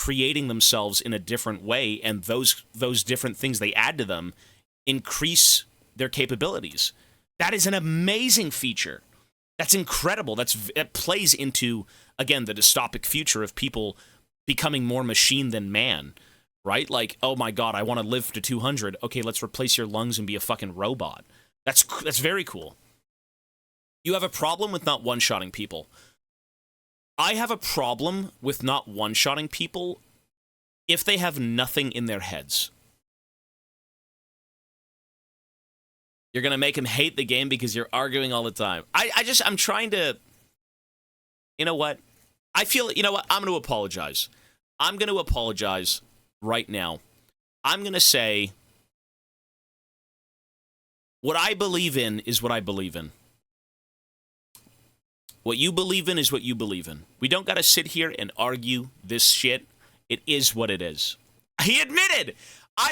creating themselves in a different way, and those different things they add to them increase their capabilities. That is an amazing feature. That's incredible. That plays into, again, the dystopic future of people becoming more machine than man, right? Like, oh my god, I want to live to 200. Okay, let's replace your lungs and be a fucking robot. That's very cool. You have a problem with not one-shotting people. I have a problem with not one-shotting people if they have nothing in their heads. You're going to make them hate the game because you're arguing all the time. I'm trying to... You know what? I feel... You know what? I'm going to apologize. I'm going to apologize right now. I'm going to say... What I believe in is what I believe in. What you believe in is what you believe in. We don't got to sit here and argue this shit. It is what it is. He admitted!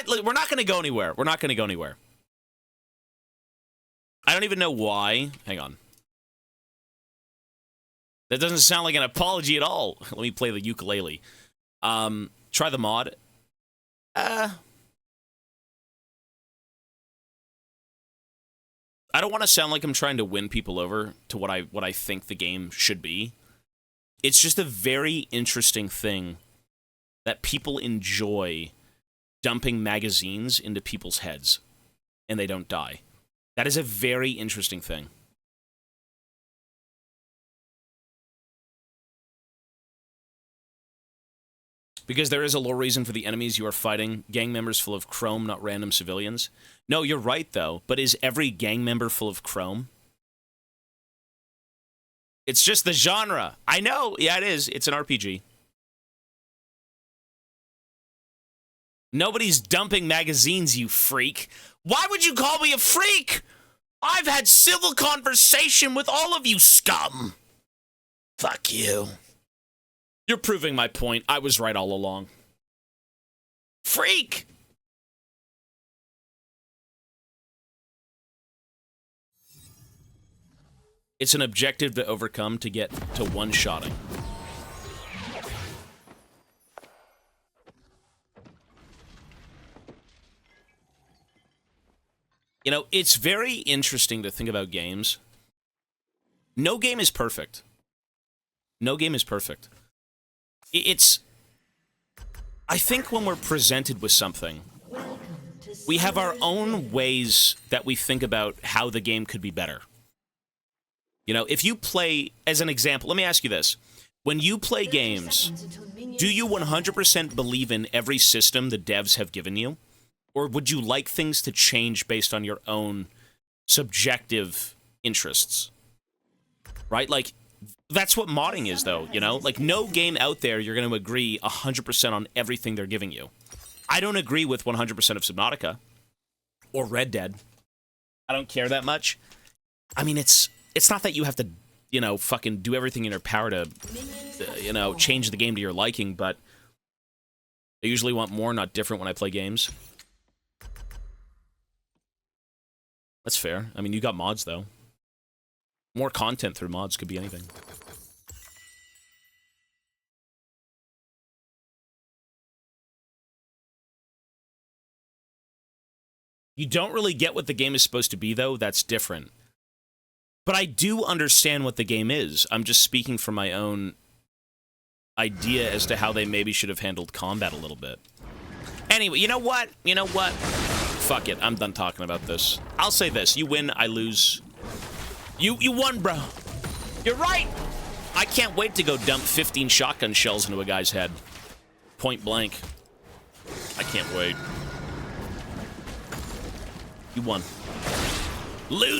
We're not going to go anywhere. We're not going to go anywhere. I don't even know why. Hang on. That doesn't sound like an apology at all. Let me play the ukulele. Try the mod. I don't want to sound like I'm trying to win people over to what I think the game should be. It's just a very interesting thing that people enjoy dumping magazines into people's heads and they don't die. That is a very interesting thing. Because there is a lore reason for the enemies you are fighting. Gang members full of chrome, not random civilians. No, you're right, though. But is every gang member full of chrome? It's just the genre. I know. Yeah, it is. It's an RPG. Nobody's dumping magazines, you freak. Why would you call me a freak? I've had civil conversation with all of you scum. Fuck you. You're proving my point. I was right all along. Freak! It's an objective to overcome to get to one-shotting. You know, it's very interesting to think about games. No game is perfect. No game is perfect. I think when we're presented with something, we have our own ways that we think about how the game could be better. You know, if you play, as an example, let me ask you this. When you play games, do you 100% believe in every system the devs have given you? Or would you like things to change based on your own subjective interests? Right? Like, that's what modding is, though, you know? Like, no game out there you're going to agree 100% on everything they're giving you. I don't agree with 100% of Subnautica. Or Red Dead. I don't care that much. I mean, it's not that you have to, you know, fucking do everything in your power to, you know, change the game to your liking, but I usually want more, not different when I play games. That's fair. I mean, you got mods, though. More content through mods could be anything. You don't really get what the game is supposed to be, though. That's different. But I do understand what the game is. I'm just speaking from my own idea as to how they maybe should have handled combat a little bit. Anyway, you know what? You know what? Fuck it. I'm done talking about this. I'll say this. You win, I lose. You won, bro. You're right. I can't wait to go dump 15 shotgun shells into a guy's head. Point blank. I can't wait. You won.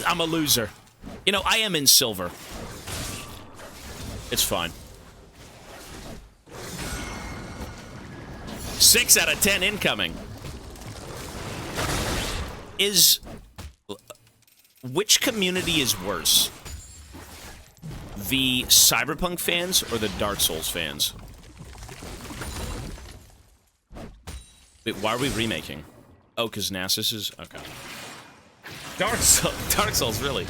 I'm a loser. You know, I am in silver. It's fine. 6 out of 10 incoming. Which community is worse? The Cyberpunk fans or the Dark Souls fans? Wait, why are we remaking? Oh, because Nasus is... Okay. Dark Souls, really?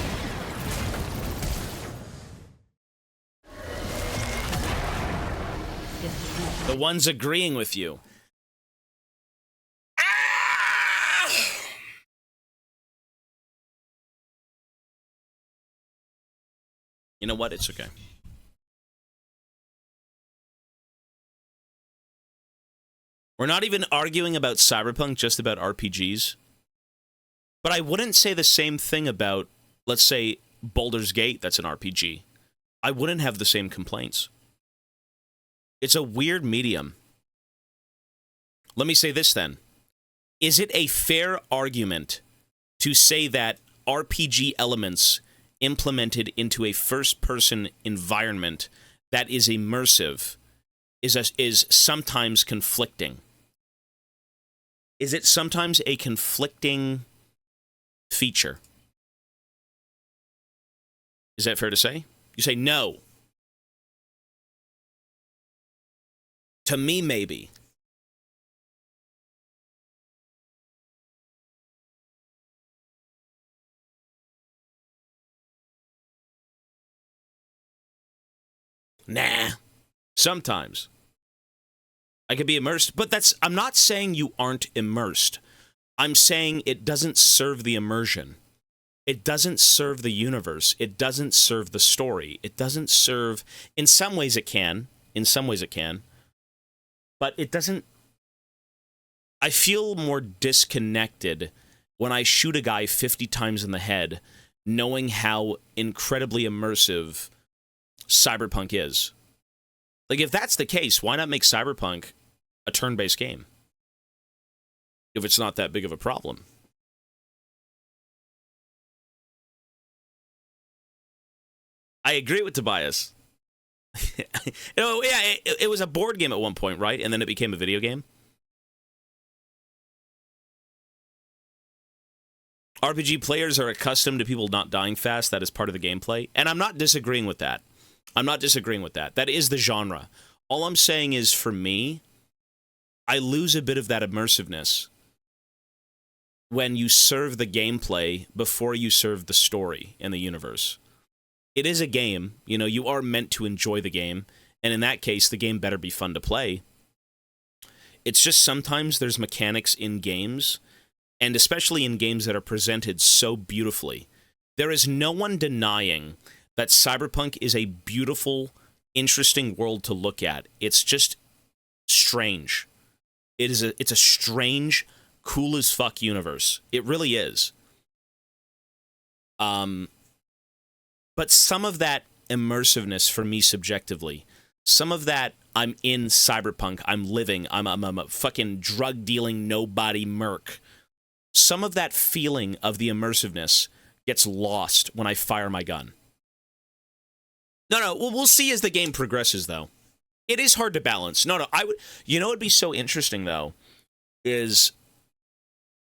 The ones agreeing with you. Ah! You know what? It's okay. We're not even arguing about Cyberpunk, just about RPGs. But I wouldn't say the same thing about, let's say, Baldur's Gate, that's an RPG. I wouldn't have the same complaints. It's a weird medium. Let me say this then. Is it a fair argument to say that RPG elements implemented into a first-person environment that is immersive is sometimes conflicting? Is it sometimes a conflicting feature? Is that fair to say? You say no. To me, maybe. Nah. Sometimes. I could be immersed, but I'm not saying you aren't immersed. I'm saying it doesn't serve the immersion. It doesn't serve the universe. It doesn't serve the story. It doesn't serve... In some ways it can. In some ways it can. But it doesn't... I feel more disconnected when I shoot a guy 50 times in the head, knowing how incredibly immersive Cyberpunk is. Like, if that's the case, why not make Cyberpunk a turn-based game? If it's not that big of a problem. I agree with Tobias. It was a board game at one point, right? And then it became a video game. RPG players are accustomed to people not dying fast. That is part of the gameplay. And I'm not disagreeing with that. That is the genre. All I'm saying is, for me, I lose a bit of that immersiveness when you serve the gameplay before you serve the story and the universe. It is a game. You know, you are meant to enjoy the game. And in that case, the game better be fun to play. It's just sometimes there's mechanics in games, and especially in games that are presented so beautifully. There is no one denying that Cyberpunk is a beautiful, interesting world to look at. It's just strange. It's a strange, cool as fuck universe. It really is. But some of that immersiveness for me subjectively, some of that I'm in Cyberpunk, I'm living, I'm a fucking drug-dealing nobody merc. Some of that feeling of the immersiveness gets lost when I fire my gun. No, we'll see as the game progresses, though. It is hard to balance. No, you know what would be so interesting, though, is...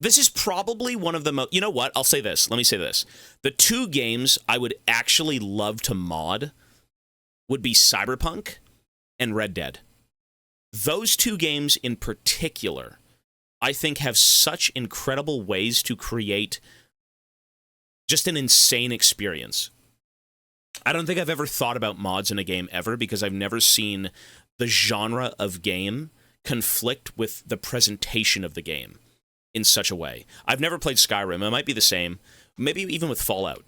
This is probably one of the most... You know what? I'll say this. Let me say this. The two games I would actually love to mod would be Cyberpunk and Red Dead. Those two games in particular, I think, have such incredible ways to create just an insane experience. I don't think I've ever thought about mods in a game ever, because I've never seen the genre of game conflict with the presentation of the game in such a way. I've never played Skyrim. It might be the same. Maybe even with Fallout.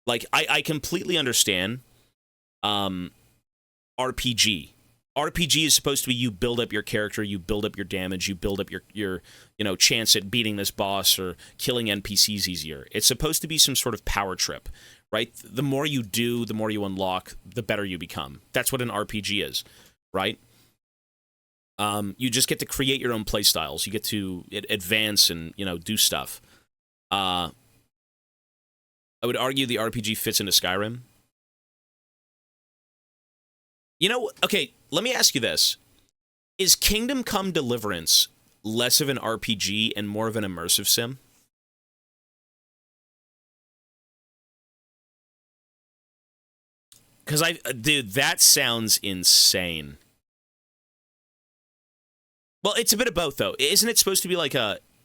Like, I completely understand RPG. RPG is supposed to be you build up your character, you build up your damage, you build up your chance at beating this boss or killing NPCs easier. It's supposed to be some sort of power trip, right? The more you do, the more you unlock, the better you become. That's what an RPG is, right? You just get to create your own playstyles. You get to advance and, do stuff. I would argue the RPG fits into Skyrim. Okay, let me ask you this. Is Kingdom Come Deliverance less of an RPG and more of an immersive sim? Because dude, that sounds insane. Well, it's a bit of both, though. Isn't it supposed to be like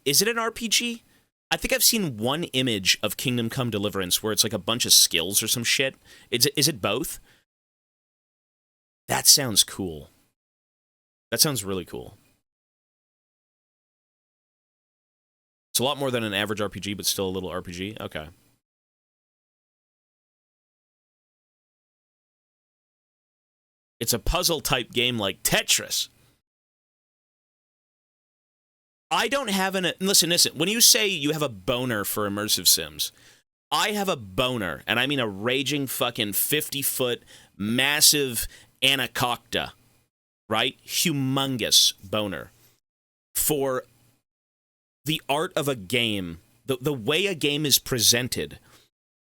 is it an RPG? I think I've seen one image of Kingdom Come Deliverance where it's like a bunch of skills or some shit. Is it both? That sounds cool. That sounds really cool. It's a lot more than an average RPG, but still a little RPG. Okay. It's a puzzle-type game like Tetris. I don't have an... Listen, when you say you have a boner for immersive sims, I have a boner, and I mean a raging fucking 50-foot massive anaconda, right? Humongous boner for the art of a game, the way a game is presented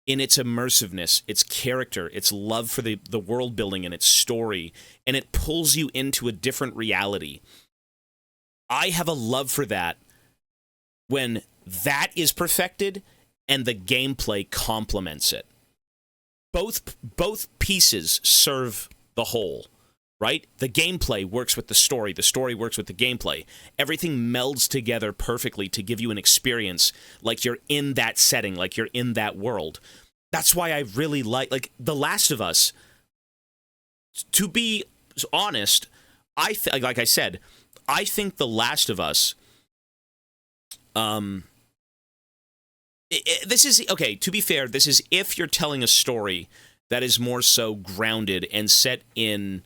in its immersiveness, its character, its love for the world building and its story, and it pulls you into a different reality. I have a love for that when that is perfected and the gameplay complements it. Both pieces serve the whole, right? The gameplay works with the story works with the gameplay. Everything melds together perfectly to give you an experience like you're in that setting, like you're in that world. That's why I really like The Last of Us. To be honest, like I said, I think The Last of Us, this is, okay, to be fair, this is if you're telling a story that is more so grounded and set in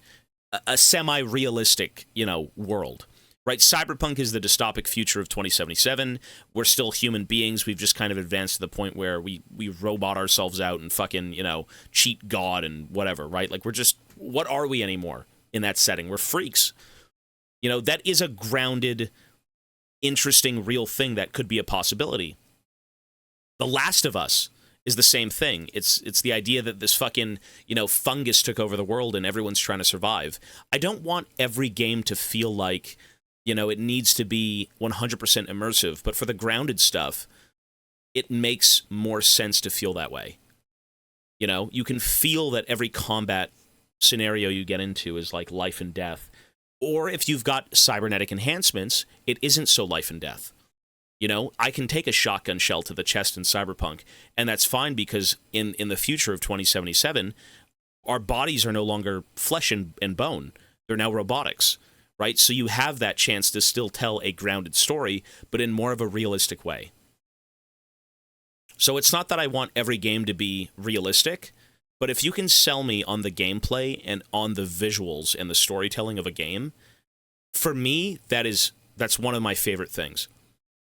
a semi-realistic, world, right? Cyberpunk is the dystopic future of 2077. We're still human beings. We've just kind of advanced to the point where we robot ourselves out and fucking, cheat God and whatever, right? Like, we're just, what are we anymore in that setting? We're freaks. That is a grounded, interesting, real thing that could be a possibility. The Last of Us is the same thing. It's the idea that this fucking, fungus took over the world and everyone's trying to survive. I don't want every game to feel like, it needs to be 100% immersive, but for the grounded stuff, it makes more sense to feel that way. You can feel that every combat scenario you get into is like life and death. Or if you've got cybernetic enhancements, it isn't so life and death. I can take a shotgun shell to the chest in Cyberpunk, and that's fine because in the future of 2077, our bodies are no longer flesh and bone. They're now robotics, right? So you have that chance to still tell a grounded story, but in more of a realistic way. So it's not that I want every game to be realistic, but if you can sell me on the gameplay and on the visuals and the storytelling of a game, for me, that's one of my favorite things.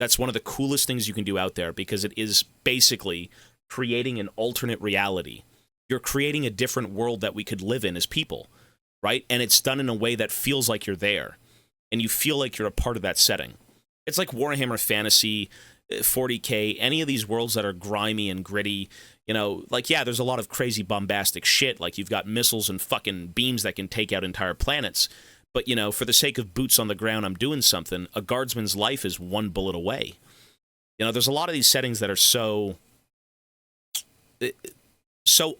That's one of the coolest things you can do out there because it is basically creating an alternate reality. You're creating a different world that we could live in as people, right? And it's done in a way that feels like you're there and you feel like you're a part of that setting. It's like Warhammer Fantasy, 40K, any of these worlds that are grimy and gritty, there's a lot of crazy bombastic shit, like you've got missiles and fucking beams that can take out entire planets. But, for the sake of boots on the ground, I'm doing something. A guardsman's life is one bullet away. There's a lot of these settings that are so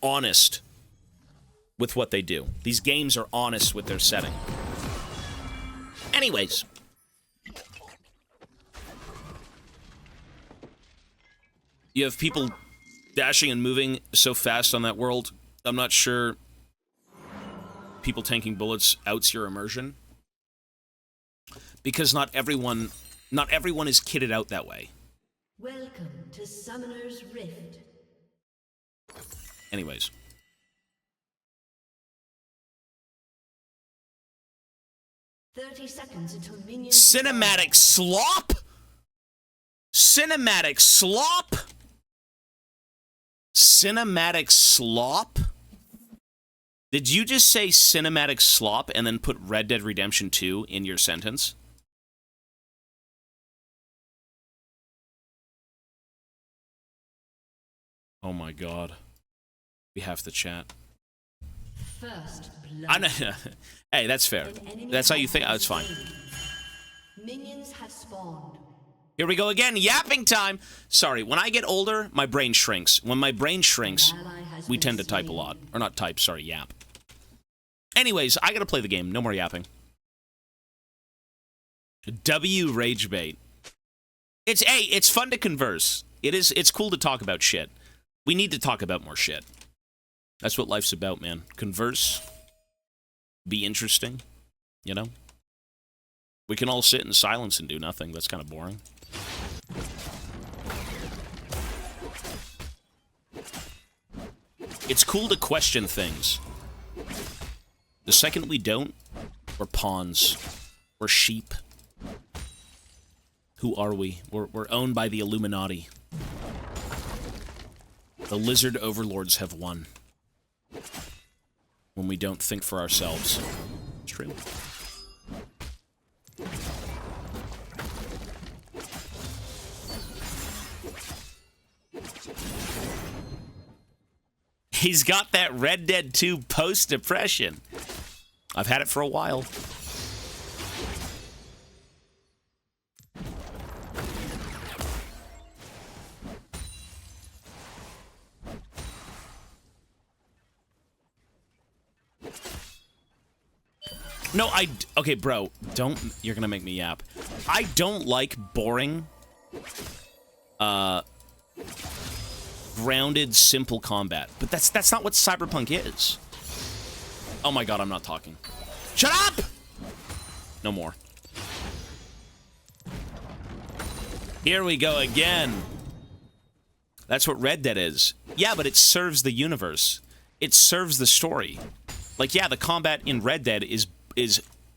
honest with what they do. These games are honest with their setting. Anyways. You have people dashing and moving so fast on that world. I'm not sure people tanking bullets outs your immersion. Because not everyone is kitted out that way. Welcome to Summoner's Rift. Anyways. "30 seconds until minions..." Cinematic slop? Cinematic slop? Cinematic slop? Did you just say cinematic slop and then put Red Dead Redemption 2 in your sentence? Oh my god. We have to chat. First blood. Hey, that's fair. That's how you think. Oh, it's fine. Minions have spawned. Here we go again. Yapping time. Sorry, when I get older, my brain shrinks. When my brain shrinks, we tend to type a lot. Or not type, sorry, yap. Anyways, I gotta play the game. No more yapping. W rage bait. It's fun to converse. It's cool to talk about shit. We need to talk about more shit. That's what life's about, man. Converse. Be interesting. We can all sit in silence and do nothing. That's kind of boring. It's cool to question things. The second we don't, we're pawns. We're sheep. Who are we? We're owned by the Illuminati. The lizard overlords have won. When we don't think for ourselves. It's true. He's got that Red Dead 2 post-depression. I've had it for a while. No, okay, bro, you're gonna make me yap. I don't like boring, grounded, simple combat. But that's not what Cyberpunk is. Oh my god, I'm not talking. Shut up! No more. Here we go again. That's what Red Dead is. Yeah, but it serves the universe. It serves the story. Like, yeah, the combat in Red Dead is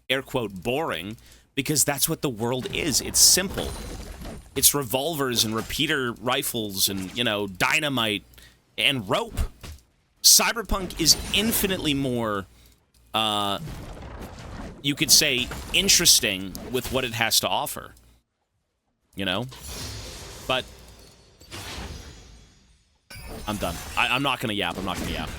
air quote boring because that's what the world is. It's simple. It's revolvers and repeater rifles and, you know, dynamite and rope. Cyberpunk is infinitely more, you could say, interesting with what it has to offer. You know? But I'm done. I'm not gonna yap. I'm not gonna yap.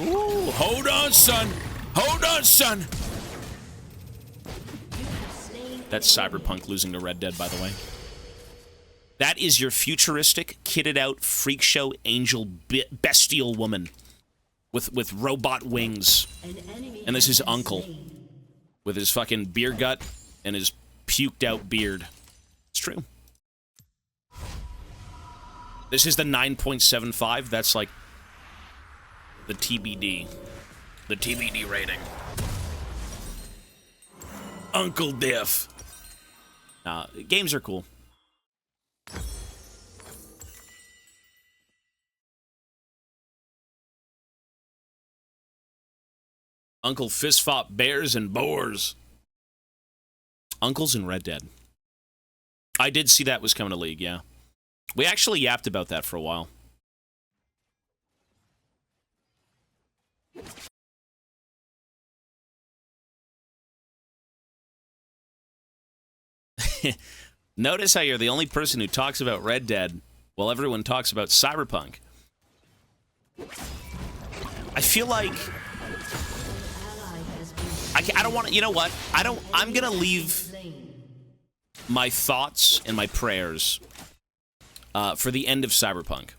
Ooh, hold on, son. Hold on, son. That's Cyberpunk losing to Red Dead, by the way. That is your futuristic, kitted out, freak show, angel, bestial woman with robot wings. And this is Uncle with his fucking beer gut and his puked out beard. It's true. This is the 9.75. That's like the TBD. The TBD rating. Uncle Diff. Games are cool. Uncle fist fought bears and boars. Uncle's in Red Dead. I did see that was coming to League, yeah. We actually yapped about that for a while. Notice how you're the only person who talks about Red Dead while everyone talks about Cyberpunk. I feel like I don't want to, you know what? I'm going to leave my thoughts and my prayers for the end of Cyberpunk.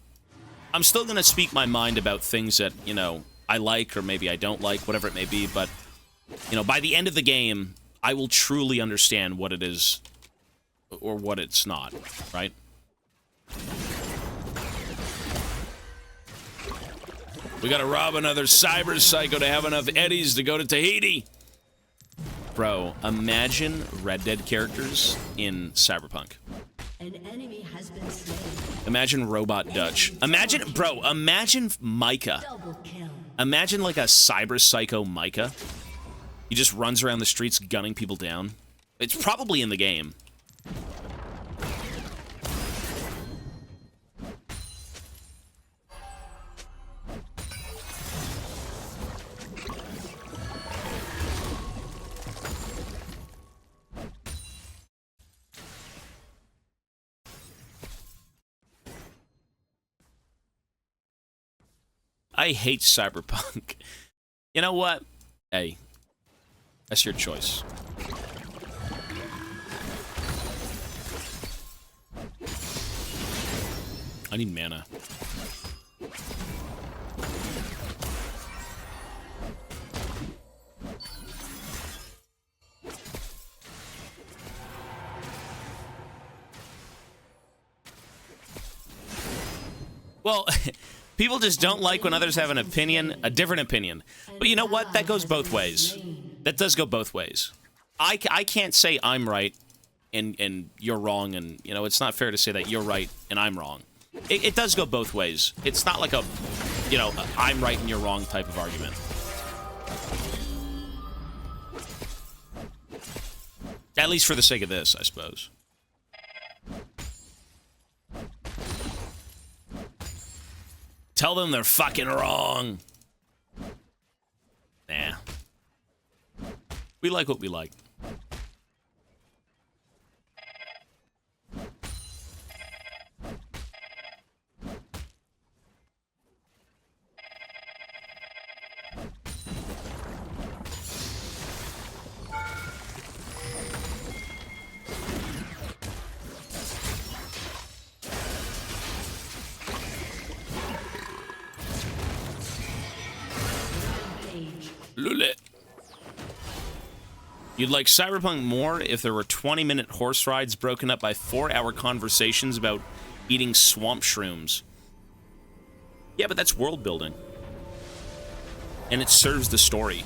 I'm still going to speak my mind about things that, you know, I like or maybe I don't like, whatever it may be, but, you know, by the end of the game, I will truly understand what it is or what it's not, right? We gotta rob another cyber psycho to have enough eddies to go to Tahiti. Bro, imagine Red Dead characters in Cyberpunk. An enemy has been slain. Imagine Robot Dutch. Imagine, bro, imagine Micah. Double kill. Imagine like a cyber psycho Micah. He just runs around the streets gunning people down. It's probably in the game. I hate Cyberpunk. You know what? Hey, that's your choice. I need mana. Well, people just don't like when others have an opinion, a different opinion. But you know what? That goes both ways. That does go both ways. I can't say I'm right and you're wrong, and, you know, it's not fair to say that you're right and I'm wrong. It does go both ways. It's not like a, you know, I'm right and you're wrong type of argument. At least for the sake of this, I suppose. Tell them they're fucking wrong. Nah. We like what we like. Lule. You'd like Cyberpunk more if there were 20-minute horse rides broken up by 4-hour conversations about eating swamp shrooms. Yeah, but that's world building. And it serves the story.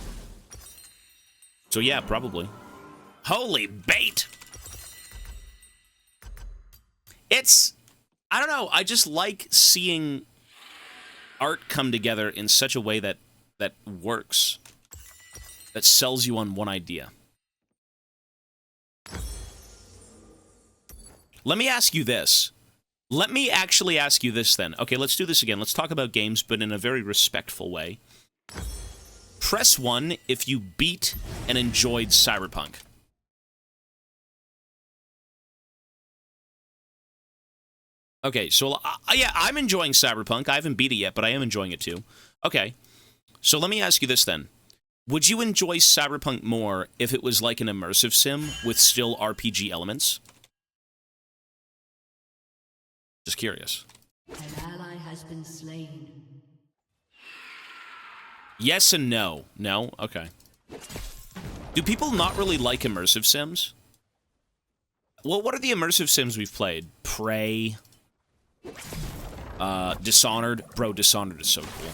So yeah, probably. Holy bait! It's... I don't know, I just like seeing art come together in such a way that works. That sells you on one idea. Let me ask you this. Let me actually ask you this then. Okay, let's do this again. Let's talk about games, but in a very respectful way. Press 1 if you beat and enjoyed Cyberpunk. Okay, so yeah, I'm enjoying Cyberpunk. I haven't beat it yet, but I am enjoying it too. Okay, so let me ask you this then. Would you enjoy Cyberpunk more if it was like an immersive sim with still RPG elements? Just curious. An ally has been slain. Yes and no. No? Okay. Do people not really like immersive sims? Well, what are the immersive sims we've played? Prey. Dishonored. Bro, Dishonored is so cool.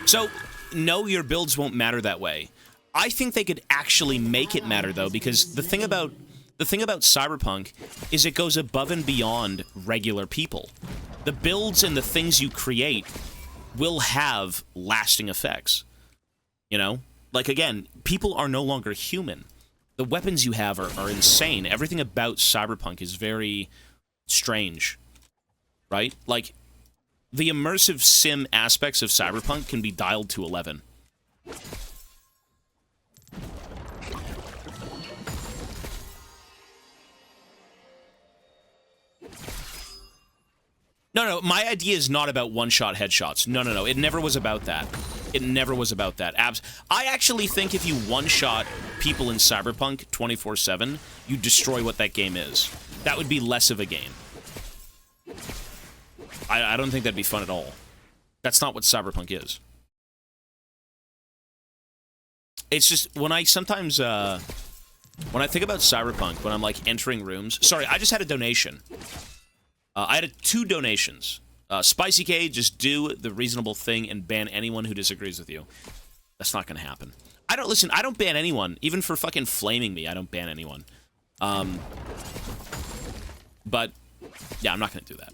So, no, your builds won't matter that way. I think they could actually make it matter, though, because the thing about Cyberpunk is it goes above and beyond regular people. The builds and the things you create will have lasting effects. You know? Like, again, people are no longer human. The weapons you have are insane. Everything about Cyberpunk is very strange. Right? Like, the immersive sim aspects of Cyberpunk can be dialed to 11. No, my idea is not about one-shot headshots. No. It never was about that. It never was about that. I actually think if you one-shot people in Cyberpunk 24/7, you destroy what that game is. That would be less of a game. I don't think that'd be fun at all. That's not what Cyberpunk is. It's just, when I sometimes, when I think about Cyberpunk, when I'm, like, entering rooms... Sorry, I just had a donation. I had 2 donations. Spicy K, just do the reasonable thing and ban anyone who disagrees with you. That's not gonna happen. I don't ban anyone. Even for fucking flaming me, I don't ban anyone. But, yeah, I'm not gonna do that.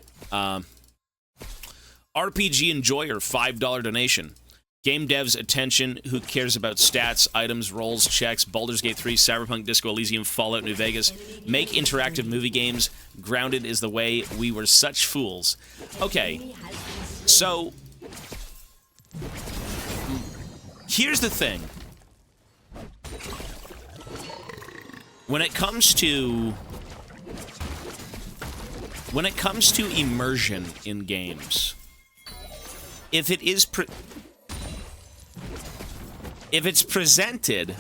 RPG Enjoyer, $5 donation. Game devs, attention. Who cares about stats, items, rolls, checks? Baldur's Gate 3, Cyberpunk, Disco Elysium, Fallout New Vegas. Make interactive movie games. Grounded is the way. We were such fools. Okay, so... here's the thing. When it comes to immersion in games... If it's presented,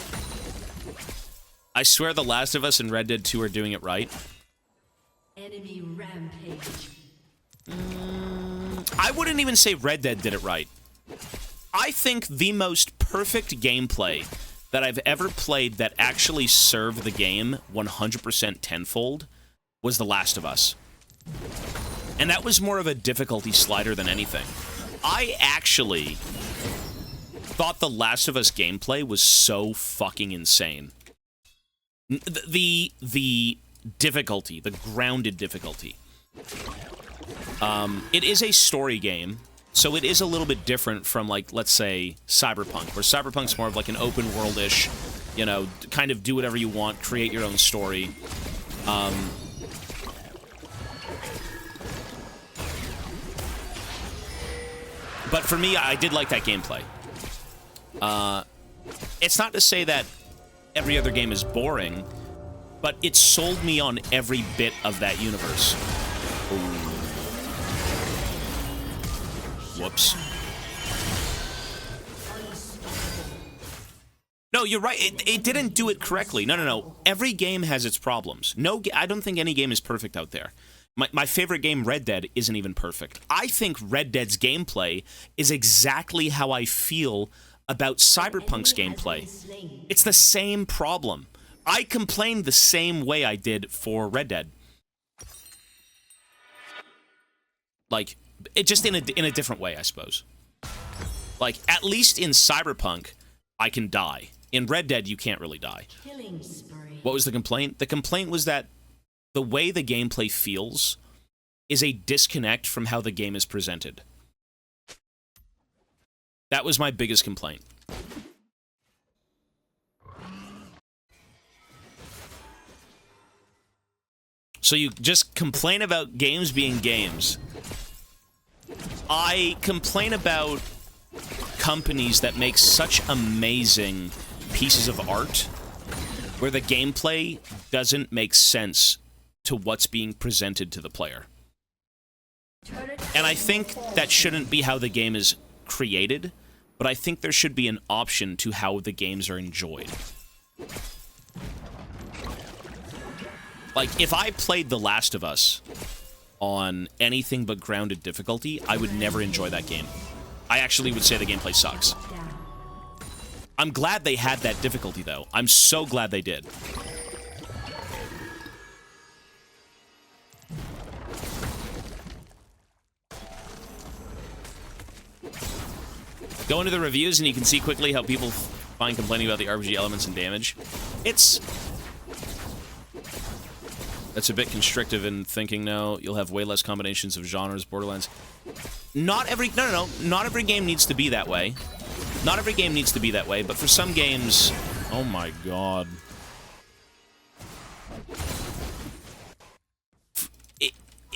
I swear The Last of Us and Red Dead 2 are doing it right. Enemy rampage. I wouldn't even say Red Dead did it right. I think the most perfect gameplay that I've ever played that actually served the game 100% tenfold was The Last of Us. And that was more of a difficulty slider than anything. I actually thought The Last of Us gameplay was so fucking insane. The difficulty, the grounded difficulty. It is a story game, so it is a little bit different from, like, let's say, Cyberpunk, where Cyberpunk's more of like an open world-ish, you know, kind of do whatever you want, create your own story. But for me, I did like that gameplay. It's not to say that every other game is boring, but it sold me on every bit of that universe. Ooh. Whoops. No, you're right. It didn't do it correctly. No. Every game has its problems. I don't think any game is perfect out there. My favorite game, Red Dead, isn't even perfect. I think Red Dead's gameplay is exactly how I feel about Cyberpunk's gameplay. It's the same problem. I complained the same way I did for Red Dead. Like, it just in a different way, I suppose. Like, at least in Cyberpunk, I can die. In Red Dead, you can't really die. What was the complaint? The complaint was that the way the gameplay feels is a disconnect from how the game is presented. That was my biggest complaint. So you just complain about games being games. I complain about companies that make such amazing pieces of art where the gameplay doesn't make sense to what's being presented to the player. And I think that shouldn't be how the game is created, but I think there should be an option to how the games are enjoyed. Like, if I played The Last of Us on anything but grounded difficulty, I would never enjoy that game. I actually would say the gameplay sucks. I'm glad they had that difficulty, though. I'm so glad they did. Go into the reviews and you can see quickly how people find complaining about the RPG elements and damage. That's a bit constrictive in thinking, no, you'll have way less combinations of genres, Borderlands. Not every game needs to be that way. Not every game needs to be that way, but for some games, oh my god.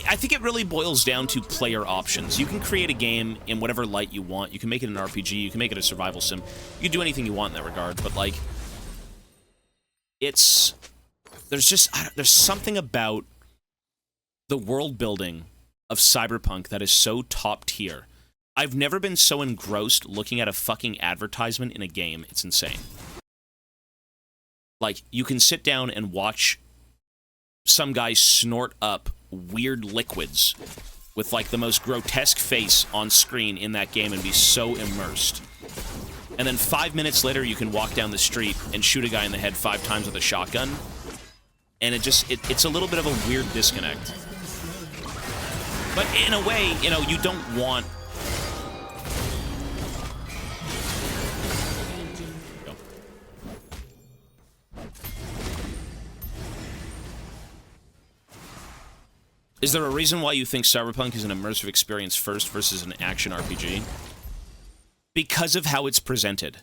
I think it really boils down to player options. You can create a game in whatever light you want. You can make it an RPG. You can make it a survival sim. You can do anything you want in that regard. But, like, there's something about the world building of Cyberpunk that is so top tier. I've never been so engrossed looking at a fucking advertisement in a game. It's insane. Like, you can sit down and watch some guy snort up weird liquids with, like, the most grotesque face on screen in that game and be so immersed. And then 5 minutes later, you can walk down the street and shoot a guy in the head 5 times with a shotgun. And it's a little bit of a weird disconnect. But in a way, you know, you don't want... Is there a reason why you think Cyberpunk is an immersive experience first versus an action RPG? Because of how it's presented.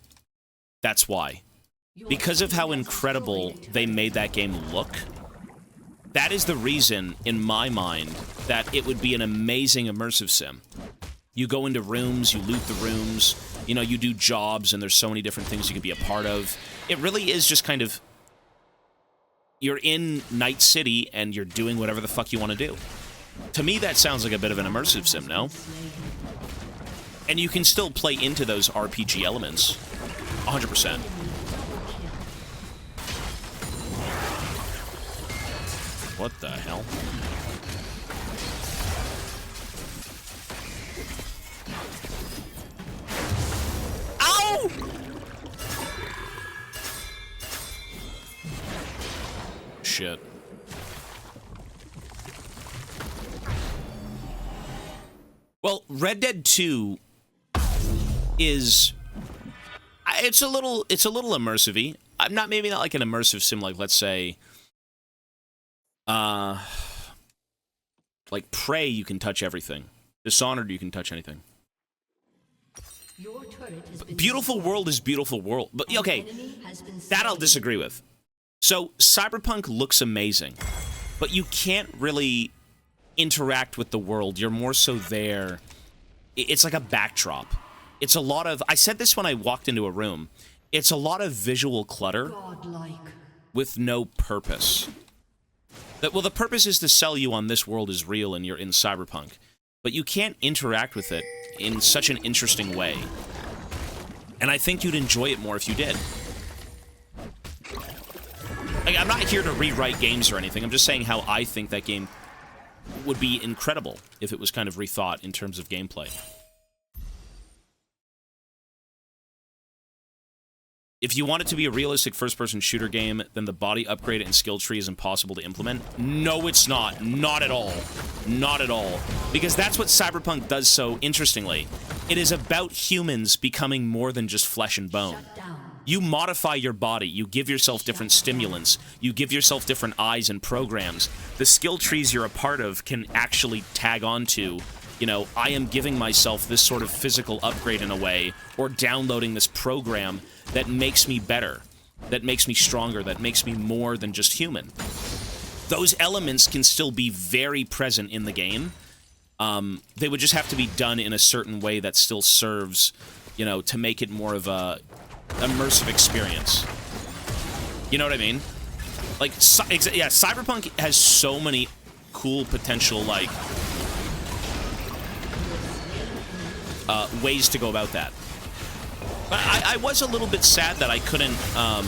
That's why. Because of how incredible they made that game look. That is the reason, in my mind, that it would be an amazing immersive sim. You go into rooms, you loot the rooms, you know, you do jobs, and there's so many different things you can be a part of. It really is just kind of... You're in Night City, and you're doing whatever the fuck you want to do. To me, that sounds like a bit of an immersive sim, no? And you can still play into those RPG elements. 100%. What the hell? Ow! Shit. Well, Red Dead 2 is it's a little immersive-y. I'm not maybe not like an immersive sim like, let's say, like Prey, you can touch everything. Dishonored, you can touch anything. Your turret has been Beautiful world is beautiful world. But okay, that I'll disagree with. So Cyberpunk looks amazing, but you can't really interact with the world. You're more so there. It's like a backdrop. It's a lot of, I said this when I walked into a room, it's a lot of visual clutter godlike. with no purpose. Well, the purpose is to sell you on this world is real and you're in Cyberpunk, but you can't interact with it in such an interesting way. And I think you'd enjoy it more if you did. Like, I'm not here to rewrite games or anything, I'm just saying how I think that game would be incredible if it was kind of rethought in terms of gameplay. If you want it to be a realistic first-person shooter game, then the body upgrade and skill tree is impossible to implement. No, it's not. Not at all. Not at all. Because that's what Cyberpunk does so interestingly. It is about humans becoming more than just flesh and bone. You modify your body, you give yourself different stimulants, you give yourself different eyes and programs. The skill trees you're a part of can actually tag onto, you know, I am giving myself this sort of physical upgrade in a way, or downloading this program that makes me better, that makes me stronger, that makes me more than just human. Those elements can still be very present in the game. They would just have to be done in a certain way that still serves, you know, to make it more of a immersive experience. You know what I mean? Like, yeah, Cyberpunk has so many cool potential, like, ways to go about that. But I was a little bit sad that I couldn't, oh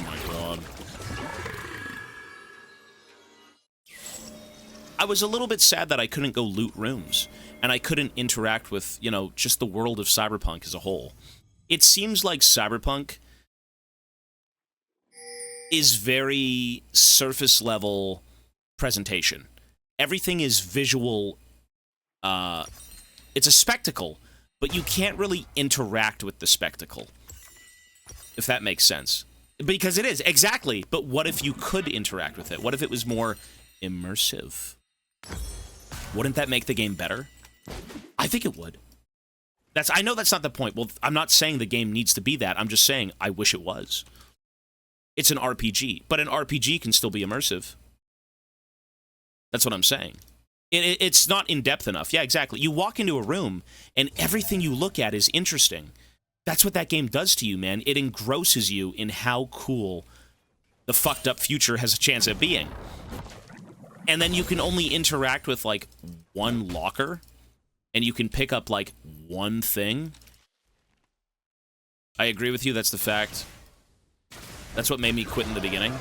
my god. I was a little bit sad that I couldn't go loot rooms, and I couldn't interact with, you know, just the world of Cyberpunk as a whole. It seems like Cyberpunk is very surface-level presentation. Everything is visual, it's a spectacle, but you can't really interact with the spectacle, if that makes sense. Because it is, exactly, but what if you could interact with it? What if it was more immersive? Wouldn't that make the game better? I think it would. I know that's not the point. Well, I'm not saying the game needs to be that. I'm just saying I wish it was. It's an RPG, but an RPG can still be immersive. That's what I'm saying. It's not in-depth enough. Yeah, exactly. You walk into a room, and everything you look at is interesting. That's what that game does to you, man. It engrosses you in how cool the fucked up future has a chance of being. And then you can only interact with, like, one locker, and you can pick up, like, one thing. I agree with you, that's the fact. That's what made me quit in the beginning.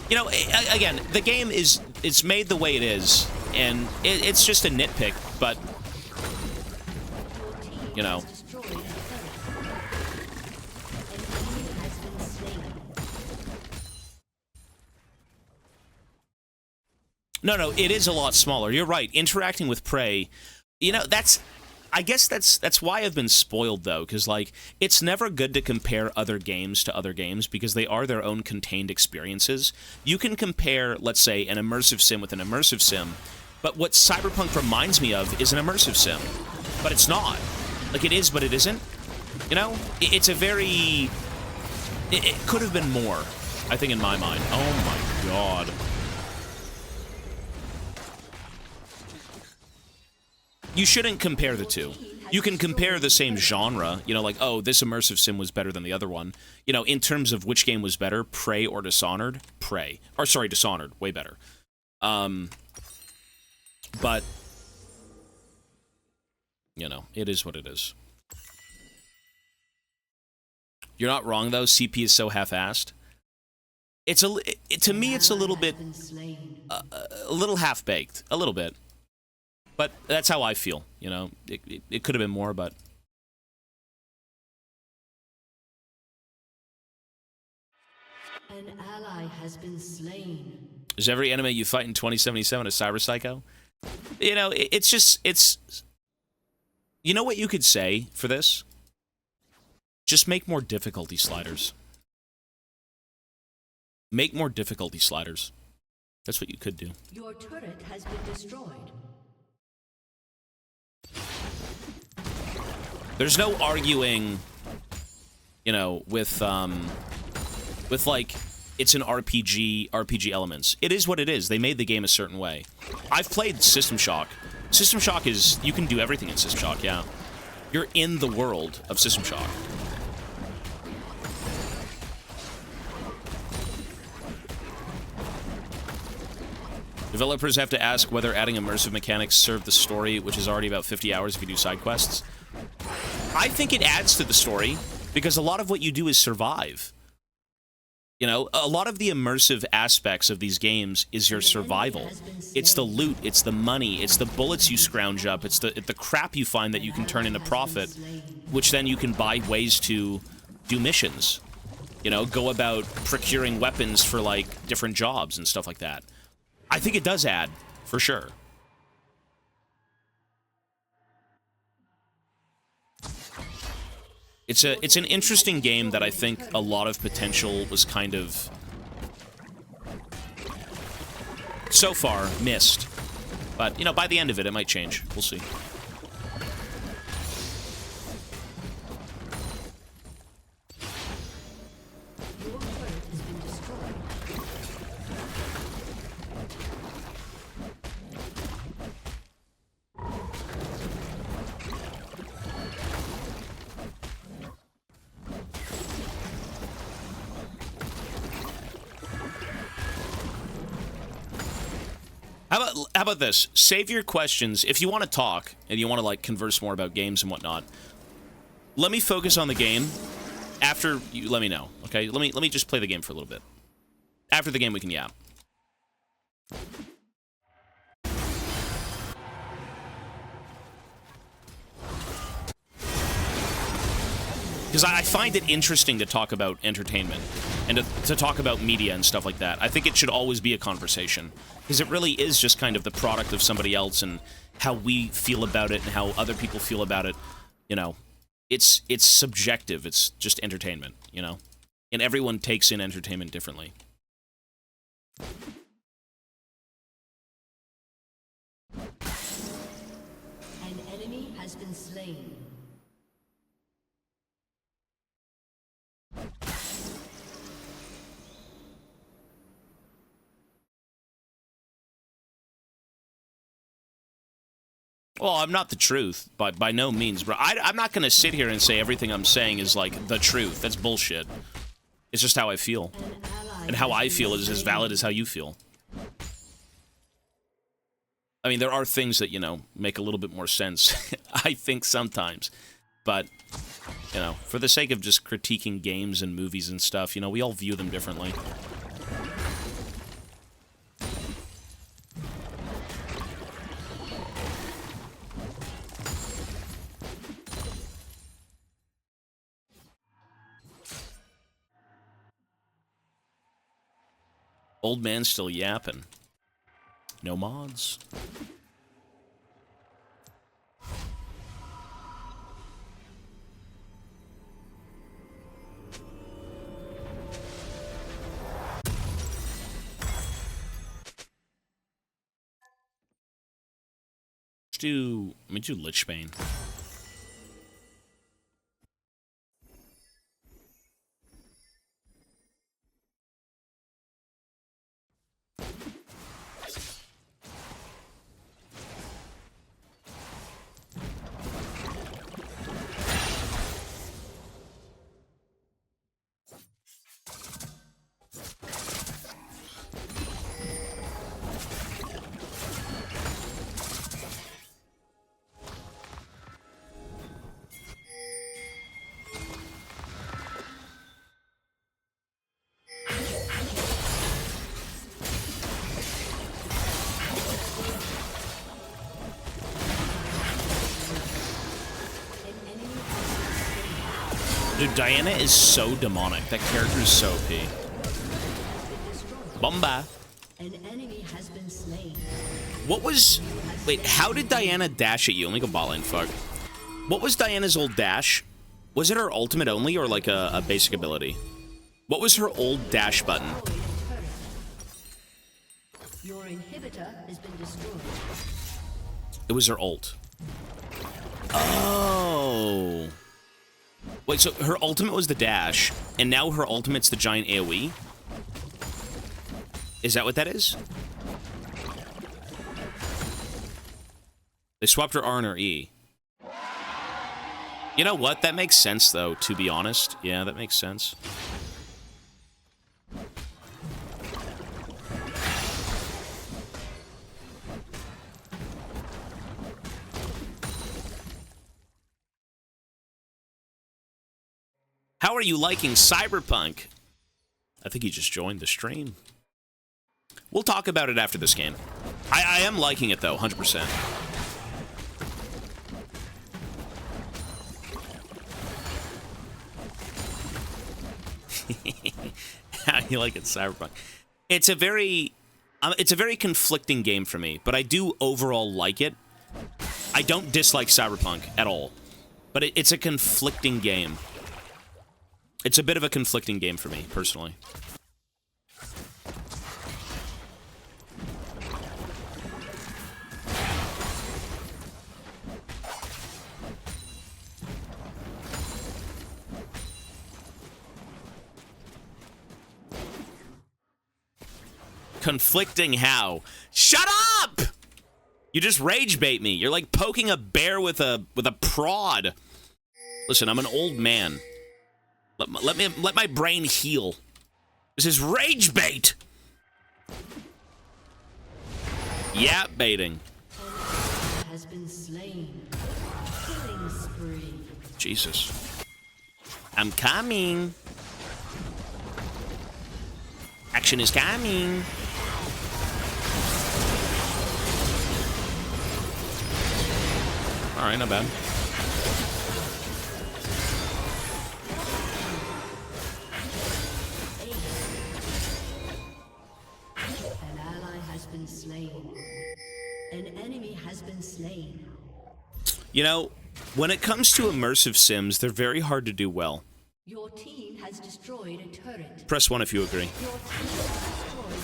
You know, again, the game it's made the way it is, and it's just a nitpick, but, you know. No, it is a lot smaller. You're right. Interacting with Prey, you know, I guess that's why I've been spoiled, though, because, like, it's never good to compare other games to other games because they are their own contained experiences. You can compare, let's say, an immersive sim with an immersive sim, but what Cyberpunk reminds me of is an immersive sim. But it's not. Like, it is, but it isn't. You know? It's a very... It could have been more, I think, in my mind. Oh, my God. You shouldn't compare the two. You can compare the same genre, you know, like, oh, this immersive sim was better than the other one. You know, in terms of which game was better, Prey or Dishonored? Prey. Or, sorry, Dishonored. Way better. But, you know, it is what it is. You're not wrong, though. CP is so half-assed. To me, it's a little bit... a little half-baked. A little bit. But that's how I feel, you know. It could have been more, but... An ally has been slain. Is every enemy you fight in 2077 a cyber psycho? You know, it's just... You know what you could say for this? Just make more difficulty sliders. Make more difficulty sliders. That's what you could do. Your turret has been destroyed. There's no arguing, you know, with like, it's an RPG elements. It is what it is. They made the game a certain way. I've played System Shock. System Shock is, you can do everything in System Shock, yeah. You're in the world of System Shock. Developers have to ask whether adding immersive mechanics serve the story, which is already about 50 hours if you do side quests. I think it adds to the story, because a lot of what you do is survive. You know, a lot of the immersive aspects of these games is your survival. It's the loot, it's the money, it's the bullets you scrounge up, it's the crap you find that you can turn into profit, which then you can buy ways to do missions. You know, go about procuring weapons for, like, different jobs and stuff like that. I think it does add, for sure. It's an interesting game that I think a lot of potential was kind of, so far, missed. But, you know, by the end of it, it might change. We'll see. How about this? Save your questions. If you want to talk, and you want to, like, converse more about games and whatnot, let me focus on the game. After you let me know, okay? Let me just play the game for a little bit. After the game, we can yap. Because I find it interesting to talk about entertainment and to talk about media and stuff like that. I think it should always be a conversation, because it really is just kind of the product of somebody else and how we feel about it and how other people feel about it. You know, it's subjective. It's just entertainment, you know? And everyone takes in entertainment differently. An enemy has been slain. Well, I'm not the truth, but by no means, bro. I'm not going to sit here and say everything I'm saying is, like, the truth. That's bullshit. It's just how I feel. And how I feel is as valid as how you feel. I mean, there are things that, you know, make a little bit more sense, I think, sometimes. But, you know, for the sake of just critiquing games and movies and stuff, you know, we all view them differently. Old man still yapping. No mods. Let me do Lichbane. Dude, Diana is so demonic. That character is so OP. Bomba. An enemy has been slain. What was... Wait, how did Diana dash at you? Let me go bot lane, fuck. What was Diana's old dash? Was it her ultimate only, or like a basic ability? What was her old dash button? Your inhibitor has been destroyed. It was her ult. Oh. Wait, so her ultimate was the dash, and now her ultimate's the giant AoE? Is that what that is? They swapped her R and her E. You know what? That makes sense, though, to be honest. Yeah, that makes sense. How are you liking Cyberpunk? I think he just joined the stream. We'll talk about it after this game. I am liking it, though, 100%. How you like it, Cyberpunk? It's a very conflicting game for me, but I do overall like it. I don't dislike Cyberpunk at all, but it's a conflicting game. It's a bit of a conflicting game for me, personally. Conflicting how? Shut up! You just rage bait me. You're like poking a bear with a prod. Listen, I'm an old man. Let my brain heal. This is rage bait. Yeah, baiting. Has been slain. Killing spree. Jesus. I'm coming. Action is coming. All right, not bad. An ally has been slain. An enemy has been slain. You know, when it comes to immersive sims, they're very hard to do well. Your team has destroyed a turret. Press 1 if you agree. Your team has destroyed an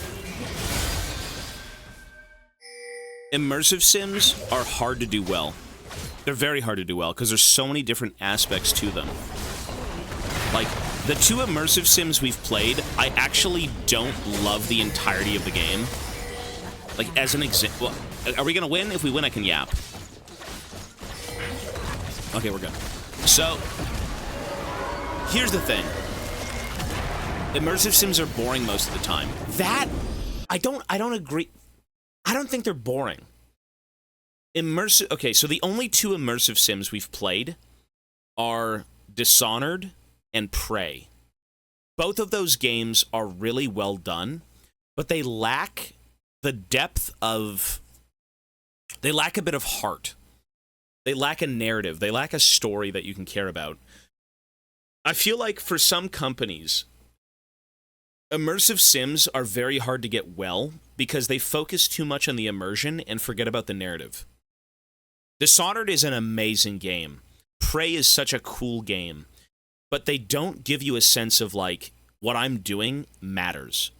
inhibitor. Immersive sims are hard to do well. They're very hard to do well because there's so many different aspects to them. Like, the 2 immersive sims we've played, I actually don't love the entirety of the game. Like, as an example, are we gonna win? If we win, I can yap. Okay, we're good. So, here's the thing. Immersive sims are boring most of the time. I don't agree. I don't think they're boring. Okay, so the only 2 immersive sims we've played are Dishonored and Prey. Both of those games are really well done, but they lack the depth of... They lack a bit of heart. They lack a narrative. They lack a story that you can care about. I feel like for some companies, immersive sims are very hard to get well because they focus too much on the immersion and forget about the narrative. Dishonored is an amazing game. Prey is such a cool game. But they don't give you a sense of, like, what I'm doing matters.